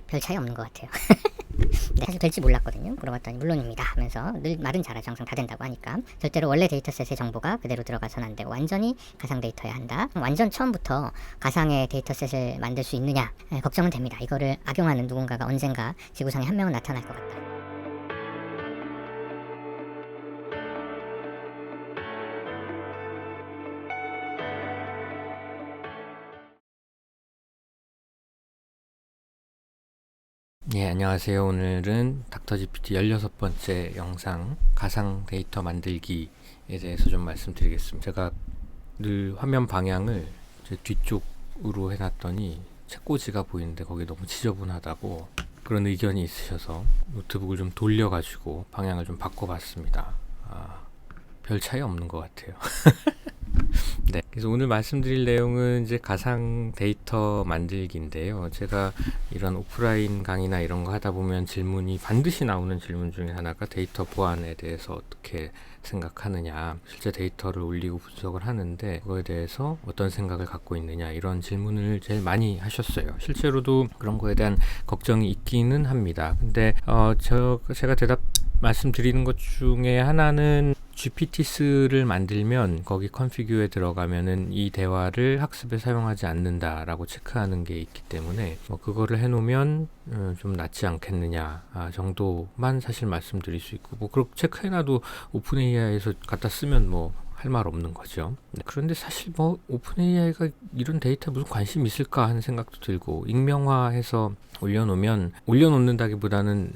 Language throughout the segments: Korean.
별 차이 없는 것 같아요. 네, 사실 될지 몰랐거든요. 물어봤더니 물론입니다 하면서 늘 말은 잘하죠. 항상 다 된다고 하니까. 절대로 원래 데이터셋의 정보가 그대로 들어가서는 안 되고 완전히 가상 데이터여야 한다. 완전 처음부터 가상의 데이터셋을 만들 수 있느냐 걱정은 됩니다. 이거를 악용하는 누군가가 언젠가 지구상에 한 명은 나타날 것 같다. 네, 안녕하세요. 오늘은 닥터GPT 16번째 영상 가상 데이터 만들기에 대해서 좀 말씀드리겠습니다. 제가 늘 화면 방향을 제 뒤쪽으로 해놨더니 책꽂이가 보이는데 거기 너무 지저분하다고 그런 의견이 있으셔서 노트북을 좀 돌려가지고 방향을 좀 바꿔봤습니다. 별 차이 없는 것 같아요. 네, 그래서 오늘 말씀드릴 내용은 이제 가상 데이터 만들기인데요. 제가 이런 오프라인 강의나 이런 거 하다 보면 질문이 반드시 나오는 질문 중에 하나가 데이터 보안에 대해서 어떻게 생각하느냐, 실제 데이터를 올리고 분석을 하는데 그거에 대해서 어떤 생각을 갖고 있느냐, 이런 질문을 제일 많이 하셨어요. 실제로도 그런 거에 대한 걱정이 있기는 합니다. 근데 제가 대답 말씀드리는 것 중에 하나는 GPTs를 만들면 거기 컨피규어에 들어가면은 이 대화를 학습에 사용하지 않는다라고 체크하는 게 있기 때문에 그거를 해놓으면 좀 낫지 않겠느냐 정도만 사실 말씀드릴 수 있고, 그렇게 체크해놔도 오픈 AI에서 갖다 쓰면 할 말 없는 거죠. 그런데 사실 오픈 AI가 이런 데이터에 무슨 관심 있을까 하는 생각도 들고, 익명화해서 올려놓는다기보다는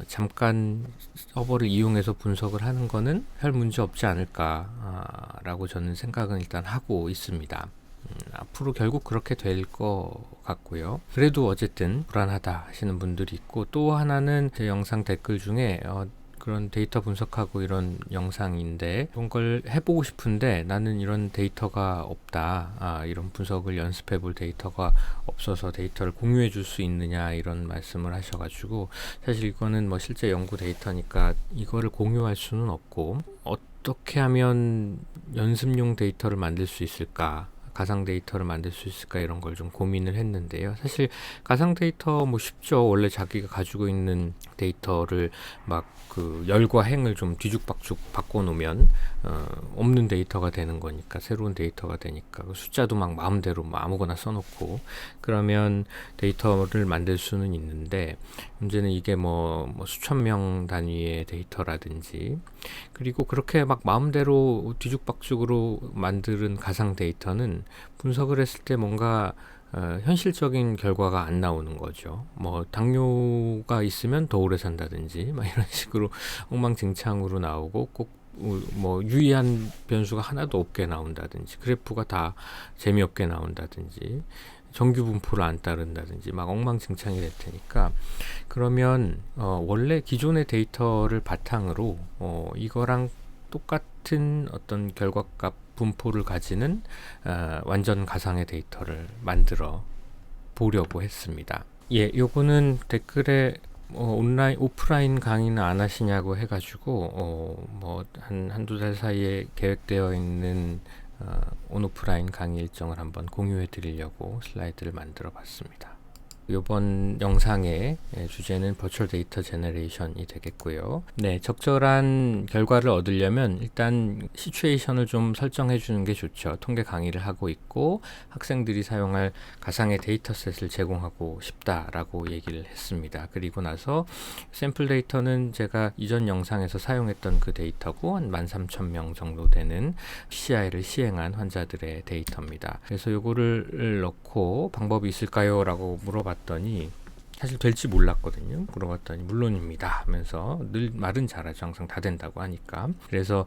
잠깐 서버를 이용해서 분석을 하는 거는 별 문제 없지 않을까 라고 저는 생각은 일단 하고 있습니다. 앞으로 결국 그렇게 될 것 같고요. 그래도 어쨌든 불안하다 하시는 분들이 있고, 또 하나는 제 영상 댓글 중에 그런 데이터 분석하고 이런 영상인데 그런 걸 해보고 싶은데 나는 이런 데이터가 없다, 이런 분석을 연습해 볼 데이터가 없어서 데이터를 공유해 줄 수 있느냐, 이런 말씀을 하셔가지고, 사실 이거는 실제 연구 데이터니까 이거를 공유할 수는 없고, 어떻게 하면 연습용 데이터를 만들 수 있을까, 가상 데이터를 만들 수 있을까, 이런 걸 좀 고민을 했는데요. 사실 가상 데이터 쉽죠. 원래 자기가 가지고 있는 데이터를 열과 행을 좀 뒤죽박죽 바꿔놓으면 없는 데이터가 되는 거니까, 새로운 데이터가 되니까 숫자도 마음대로 아무거나 써놓고 그러면 데이터를 만들 수는 있는데, 문제는 이게 수천 명 단위의 데이터라든지, 그리고 그렇게 마음대로 뒤죽박죽으로 만드는 가상 데이터는 분석을 했을 때 뭔가 현실적인 결과가 안 나오는 거죠. 당뇨가 있으면 더 오래 산다든지 이런 식으로 엉망진창으로 나오고, 꼭 유의한 변수가 하나도 없게 나온다든지, 그래프가 다 재미없게 나온다든지, 정규 분포를 안 따른다든지 엉망진창이 될 테니까, 그러면 원래 기존의 데이터를 바탕으로 이거랑 똑같은 어떤 결과값 분포를 가지는 완전 가상의 데이터를 만들어 보려고 했습니다. 예, 요거는 댓글에 온라인, 오프라인 강의는 안 하시냐고 해가지고 한두 달 사이에 계획되어 있는 온오프라인 강의 일정을 한번 공유해 드리려고 슬라이드를 만들어 봤습니다. 이번 영상의 주제는 버추얼 데이터 제너레이션이 되겠고요. 네, 적절한 결과를 얻으려면 일단 시츄에이션을 좀 설정해 주는 게 좋죠. 통계 강의를 하고 있고 학생들이 사용할 가상의 데이터셋을 제공하고 싶다라고 얘기를 했습니다. 그리고 나서 샘플 데이터는 제가 이전 영상에서 사용했던 그 데이터고, 한 13,000명 정도 되는 PCI를 시행한 환자들의 데이터입니다. 그래서 요거를 넣고 방법이 있을까요? 라고 물어봤더니 사실 될지 몰랐거든요. 물어봤더니 물론입니다 하면서 늘 말은 잘하죠. 항상 다 된다고 하니까. 그래서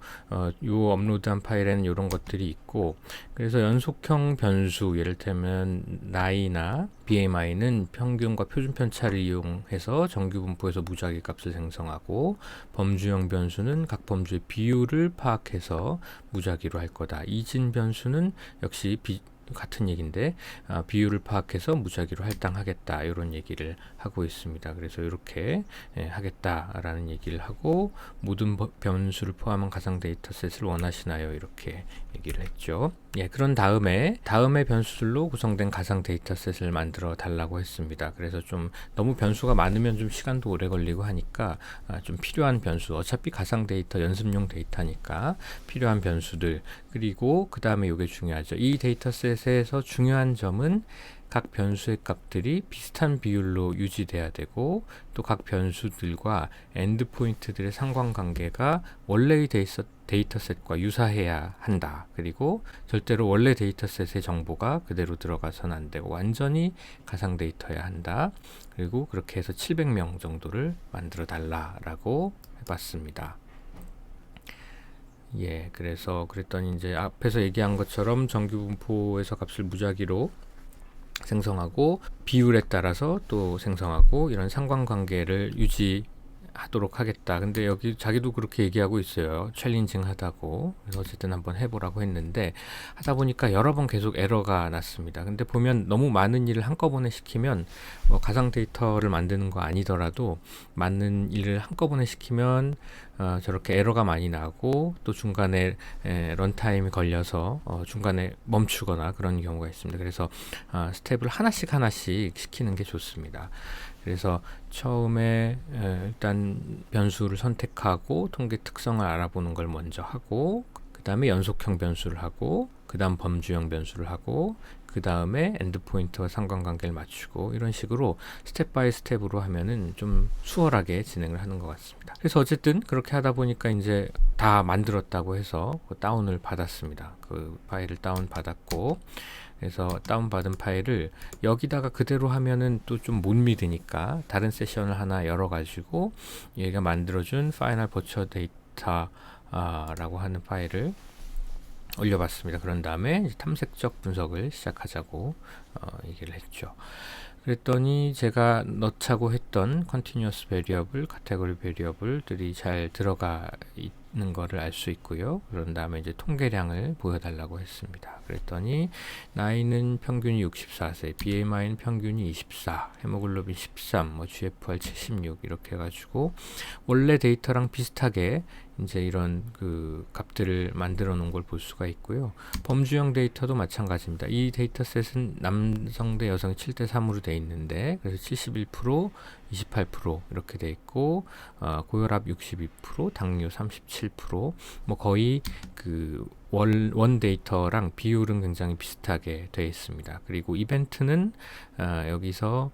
요 업로드한 파일에는 이런 것들이 있고, 그래서 연속형 변수, 예를 들면 나이나 BMI는 평균과 표준 편차를 이용해서 정규 분포에서 무작위 값을 생성하고, 범주형 변수는 각 범주의 비율을 파악해서 무작위로 할 거다. 이진 변수는 역시 같은 얘기인데 비율을 파악해서 무작위로 할당하겠다, 이런 얘기를 하고 있습니다. 그래서 이렇게 하겠다라는 얘기를 하고, 모든 변수를 포함한 가상 데이터셋을 원하시나요? 이렇게 얘기를 했죠. 예, 그런 다음에 변수들로 구성된 가상 데이터셋을 만들어 달라고 했습니다. 그래서 좀 너무 변수가 많으면 좀 시간도 오래 걸리고 하니까 좀 필요한 변수, 어차피 가상 데이터 연습용 데이터니까 필요한 변수들, 그리고 그 다음에 이게 중요하죠. 이 데이터셋에서 중요한 점은 각 변수의 값들이 비슷한 비율로 유지돼야 되고, 또 각 변수들과 엔드포인트들의 상관관계가 원래의 데이터셋과 유사해야 한다. 그리고 절대로 원래 데이터셋의 정보가 그대로 들어가서는 안 되고 완전히 가상 데이터여야 한다. 그리고 그렇게 해서 700명 정도를 만들어 달라라고 해봤습니다. 예, 그래서 그랬더니 이제 앞에서 얘기한 것처럼 정규분포에서 값을 무작위로 생성하고 비율에 따라서 또 생성하고 이런 상관관계를 유지하도록 하겠다. 근데 여기 자기도 그렇게 얘기하고 있어요. 챌린징 하다고. 그래서 어쨌든 한번 해보라고 했는데 하다 보니까 여러 번 계속 에러가 났습니다. 근데 보면 너무 많은 일을 한꺼번에 시키면 가상 데이터를 만드는 거 아니더라도 많은 일을 한꺼번에 시키면 저렇게 에러가 많이 나고 또 중간에 런타임이 걸려서 중간에 멈추거나 그런 경우가 있습니다. 그래서 스텝을 하나씩 시키는 게 좋습니다. 그래서 처음에 일단 변수를 선택하고 통계 특성을 알아보는 걸 먼저 하고, 그 다음에 연속형 변수를 하고, 그 다음 범주형 변수를 하고, 그 다음에 엔드포인트와 상관관계를 맞추고, 이런 식으로 스텝 바이 스텝으로 하면은 좀 수월하게 진행을 하는 것 같습니다. 그래서 어쨌든 그렇게 하다 보니까 이제 다 만들었다고 해서 다운을 받았습니다. 그 파일을 다운 받았고, 그래서 다운받은 파일을 여기다가 그대로 하면은 또 좀 못 믿으니까 다른 세션을 하나 열어가지고 얘가 만들어준 파이널 버추어 데이터 라고 하는 파일을 올려봤습니다. 그런 다음에 이제 탐색적 분석을 시작하자고 얘기를 했죠. 그랬더니 제가 넣자고 했던 continuous variable, category variable들이 잘 들어가 있는 거를 알 수 있고요. 그런 다음에 이제 통계량을 보여달라고 했습니다. 그랬더니 나이는 평균이 64세, BMI는 평균이 24, 헤모글로빈 13, GFR 76 이렇게 해가지고 원래 데이터랑 비슷하게 이제 이런 그 값들을 만들어 놓은 걸 볼 수가 있고요. 범주형 데이터도 마찬가지입니다. 이 데이터셋은 남성 대 여성이 7대 3으로 돼 있는데, 그래서 71%, 28% 이렇게 돼 있고, 고혈압 62%, 당뇨 37%, 뭐 거의 그 원 데이터랑 비율은 굉장히 비슷하게 되어 있습니다. 그리고 이벤트는 여기서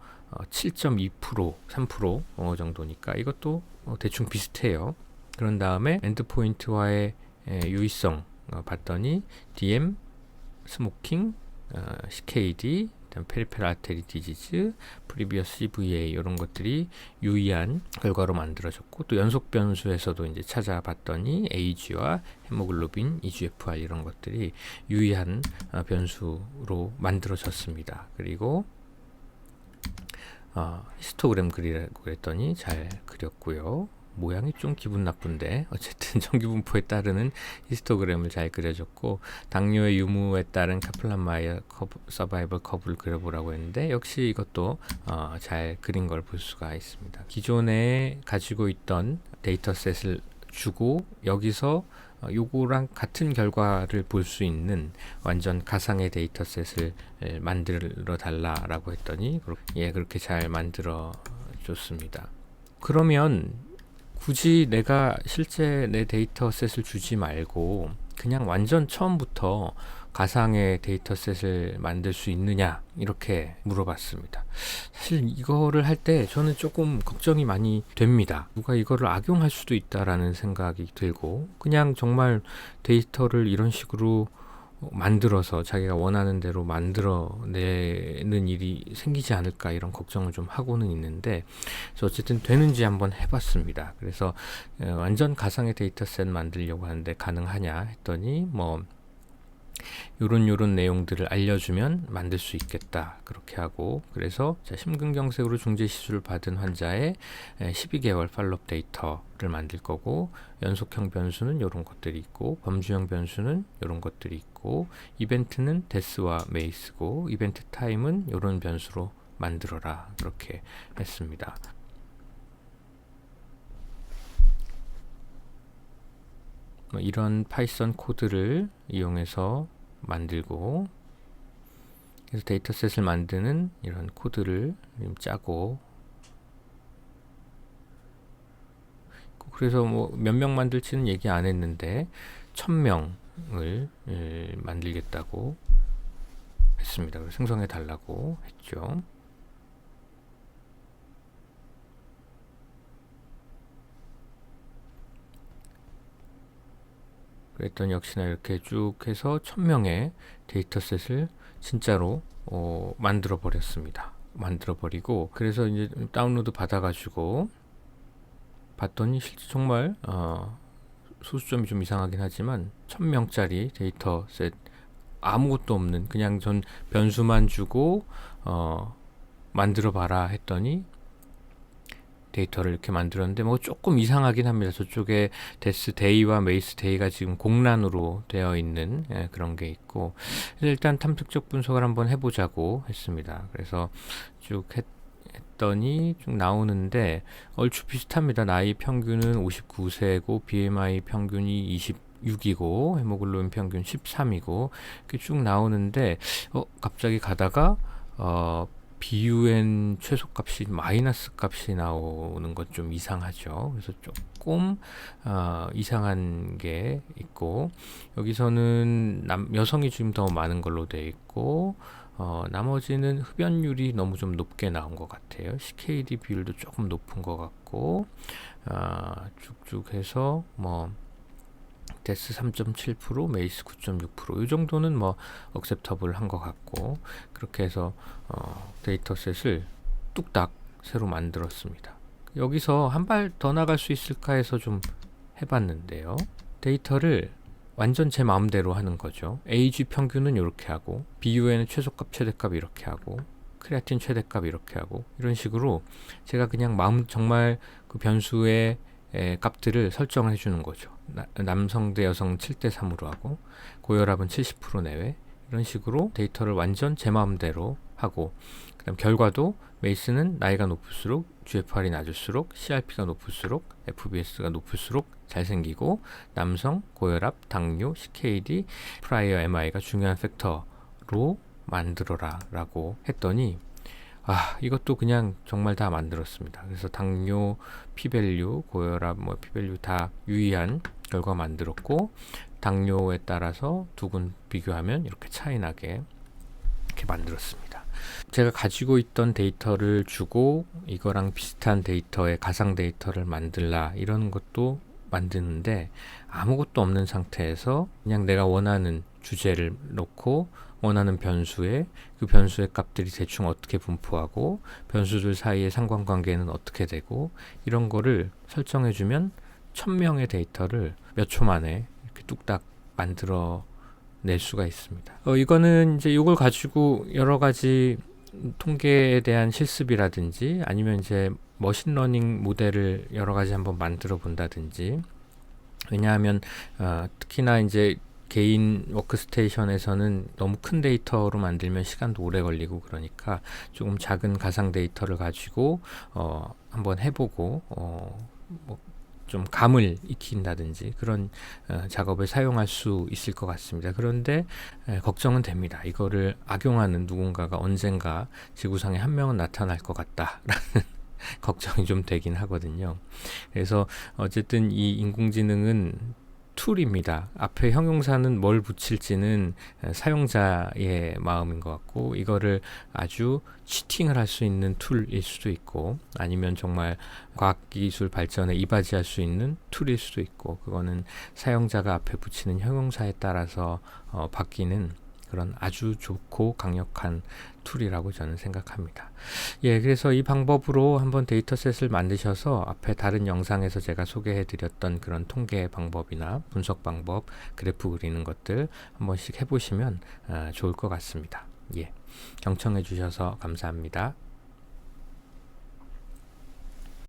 7.2%, 3% 정도니까 이것도 대충 비슷해요. 그런 다음에 엔드포인트와의 유의성 봤더니 DM, 스모킹, CKD, 페리페럴 아테리 디지즈, 프리비어스 CVA 이런 것들이 유의한 결과로 만들어졌고, 또 연속 변수에서도 이제 찾아봤더니 에이지와 헤모글로빈, EGFR 이런 것들이 유의한 변수로 만들어졌습니다. 그리고 히스토그램 그리라고 했더니 잘 그렸고요. 모양이 좀 기분 나쁜데 어쨌든 정규분포에 따르는 히스토그램을 잘 그려줬고, 당뇨의 유무에 따른 카플란-마이어 서바이벌 커브를 그려보라고 했는데 역시 이것도 잘 그린 걸 볼 수가 있습니다. 기존에 가지고 있던 데이터셋을 주고 여기서 요거랑 같은 결과를 볼 수 있는 완전 가상의 데이터셋을 만들어 달라라고 했더니 그렇게 잘 만들어 줬습니다. 그러면 굳이 내가 실제 내 데이터셋을 주지 말고 그냥 완전 처음부터 가상의 데이터셋을 만들 수 있느냐 이렇게 물어봤습니다. 사실 이거를 할 때 저는 조금 걱정이 많이 됩니다. 누가 이거를 악용할 수도 있다라는 생각이 들고, 그냥 정말 데이터를 이런 식으로 만들어서 자기가 원하는 대로 만들어내는 일이 생기지 않을까 이런 걱정을 좀 하고는 있는데, 그래서 어쨌든 되는지 한번 해봤습니다. 그래서 완전 가상의 데이터셋 만들려고 하는데 가능하냐 했더니 뭐 요런 내용들을 알려주면 만들 수 있겠다 그렇게 하고, 그래서 심근경색으로 중재 시술을 받은 환자의 12개월 팔로업 데이터를 만들 거고, 연속형 변수는 요런 것들이 있고, 범주형 변수는 요런 것들이 있고, 이벤트는 데스와 메이스고, 이벤트 타임은 요런 변수로 만들어라 그렇게 했습니다. 이런 파이썬 코드를 이용해서 만들고, 그래서 데이터셋을 만드는 이런 코드를 좀 짜고, 그래서 뭐 몇 명 만들지는 얘기 안 했는데 1000명을 만들겠다고 했습니다. 그래서 생성해 달라고 했죠. 그랬더니 역시나 이렇게 쭉 해서 1000명의 데이터셋을 진짜로 만들어 버렸습니다. 만들어 버리고, 그래서 이제 다운로드 받아가지고 봤더니 실제 정말 소수점이 좀 이상하긴 하지만 1000명짜리 데이터셋, 아무것도 없는, 그냥 전 변수만 주고 만들어 봐라 했더니 데이터를 이렇게 만들었는데, 뭐 조금 이상하긴 합니다. 저쪽에 데스 데이와 메이스 데이가 지금 공란으로 되어 있는 그런 게 있고, 일단 탐색적 분석을 한번 해보자고 했습니다. 그래서 쭉 했더니 쭉 나오는데 얼추 비슷합니다. 나이 평균은 59세고 BMI 평균이 26이고 헤모글로빈 평균 13이고 이렇게 쭉 나오는데 갑자기 가다가 BUN 최소값이 마이너스 값이 나오는 것 좀 이상하죠. 그래서 조금 이상한 게 있고, 여기서는 여성이 지금 더 많은 걸로 되어 있고, 나머지는 흡연율이 너무 좀 높게 나온 것 같아요. CKD 비율도 조금 높은 것 같고, 쭉쭉 해서 뭐 데스 3.7%, 메이스 9.6%, 이 정도는 뭐 억셉터블 한 것 같고, 그렇게 해서 데이터셋을 뚝딱 새로 만들었습니다. 여기서 한 발 더 나갈 수 있을까 해서 좀 해봤는데요. 데이터를 완전 제 마음대로 하는 거죠. AG 평균은 이렇게 하고, BUN은 최소값, 최대값 이렇게 하고, 크레아틴 최대값 이렇게 하고, 이런 식으로 제가 그냥 정말 그 변수의 값들을 설정을 해주는 거죠. 남성 대 여성 7대 3으로 하고, 고혈압은 70% 내외, 이런 식으로 데이터를 완전 제 마음대로 하고, 그 다음 결과도 메이스는 나이가 높을수록 GFR이 낮을수록, CRP가 높을수록, FBS가 높을수록 잘생기고, 남성, 고혈압, 당뇨, CKD, 프라이어 MI가 중요한 팩터로 만들어라 라고 했더니, 이것도 그냥 정말 다 만들었습니다. 그래서 당뇨, 피밸류, 고혈압, 피밸류 다 유의한 결과 만들었고, 당뇨에 따라서 두 군 비교하면 이렇게 차이 나게 이렇게 만들었습니다. 제가 가지고 있던 데이터를 주고 이거랑 비슷한 데이터의 가상 데이터를 만들라, 이런 것도 만드는데 아무것도 없는 상태에서 그냥 내가 원하는 주제를 놓고 원하는 변수에 그 변수의 값들이 대충 어떻게 분포하고 변수들 사이의 상관관계는 어떻게 되고, 이런 거를 설정해주면 1000명의 데이터를 몇 초 만에 이렇게 뚝딱 만들어 낼 수가 있습니다. 이거는 이제 이걸 가지고 여러 가지 통계에 대한 실습이라든지 아니면 이제 머신러닝 모델을 여러 가지 한번 만들어 본다든지, 왜냐하면 특히나 이제 개인 워크스테이션에서는 너무 큰 데이터로 만들면 시간도 오래 걸리고, 그러니까 조금 작은 가상 데이터를 가지고 한번 해보고 좀 감을 익힌다든지 그런 작업을 사용할 수 있을 것 같습니다. 그런데 걱정은 됩니다. 이거를 악용하는 누군가가 언젠가 지구상에 한 명은 나타날 것 같다라는 걱정이 좀 되긴 하거든요. 그래서 어쨌든 이 인공지능은 툴입니다. 앞에 형용사는 뭘 붙일지는 사용자의 마음인 것 같고, 이거를 아주 치팅을 할 수 있는 툴일 수도 있고, 아니면 정말 과학기술 발전에 이바지할 수 있는 툴일 수도 있고, 그거는 사용자가 앞에 붙이는 형용사에 따라서 바뀌는 그런 아주 좋고 강력한 툴이라고 저는 생각합니다. 그래서 이 방법으로 한번 데이터셋을 만드셔서 앞에 다른 영상에서 제가 소개해 드렸던 그런 통계 방법이나 분석 방법, 그래프 그리는 것들 한 번씩 해보시면 좋을 것 같습니다. 경청해 주셔서 감사합니다.